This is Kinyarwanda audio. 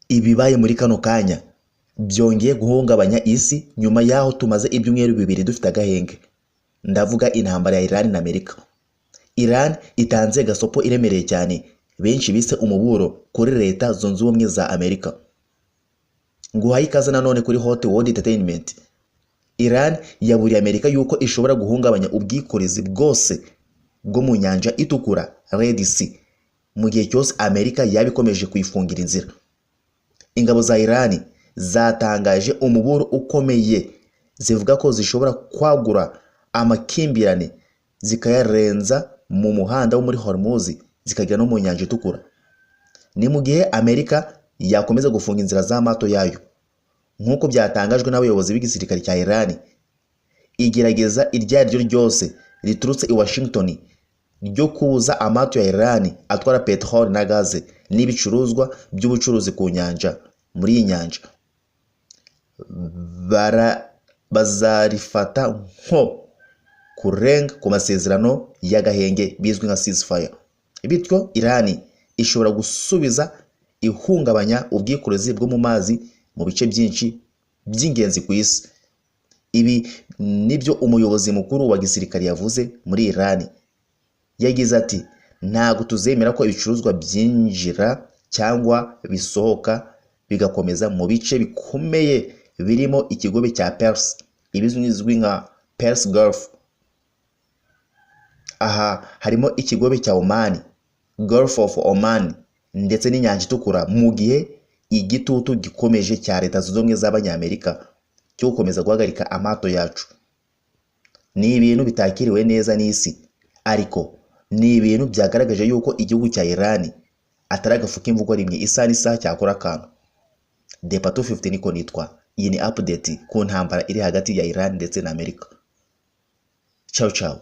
ibibaye muri kano kanya byongeye guhungabanya isi nyuma yaho tumaze ibyumweru bibiri dufite agahenge. Ndavuga intambara ya Iran na Amerika. Iran itanze gasopo iremereye cyane benshi bise umuburo kuri leta zunze ubumwe za Amerika. Nguhaye ikaze nanone kuri Hot World Entertainment. Iran yaburiye Amerika yuko ishobora guhungabanya ubwikorezi bwose bwo mu nyanja itukura Red Sea mu gihe cyose Amerika yabikomeje kuyifungira inzira. Ingabo za Iran zatangaje umuburo ukomeye zivuga ko zishobora kwagura amakimbirane zikayarenza mu muhanda wo muri Hormuz zikagera no mu nyanja itukura. Ni mu gihe Amerika yakomeza gufunga inzira z'amato yayo nk'uko byatangajwe n'abayobozi b'igisirikare cya Iran. Igerageza iryo ryose riturutse i Washington ryo kubuza amato ya Iran atwara petrol na gaze n'ibicuruzwa by'ubucuruzi ku nyanja muri iyi nyanja bazarifata nko kurenga ku masezerano y'agahenge bizwi nka ceasefire. Bityo Iran ishobora gusubiza ihungabanya ubwikorezi bwo mu mazi mu bice byinshi by'ingenzi ku isi. Ibi nibyo umuyobozi mukuru wa gisirikare yavuze muri Iran. Yagize ati ntago tuzemera ko ibicuruzwa byinjira cyangwa bisohoka bigakomeza mu bice bikomeye birimo ikigobe cya Perse ibizwi nka Perse Gulf. Aha harimo ikigobe cya Oman, Gulf of Oman ndetse n'inyanja itukura, mu gihe igitutu gikomeje cya leta zunze ubumwe z'Abanyamerika cyo gukomeza guhagarika amato yacu. Ni ibintu bitakiriwe neza n'isi, ariko ni ibintu byagaragaje yuko igihugu cya Iran atari agafuka imvugo rimwe isaha n'isaha cyakora akantu. Depa 250 niko nitwa. Iyi ni update ku ntambara iri hagati ya Iran ndetse na Amerika. Ciao ciao.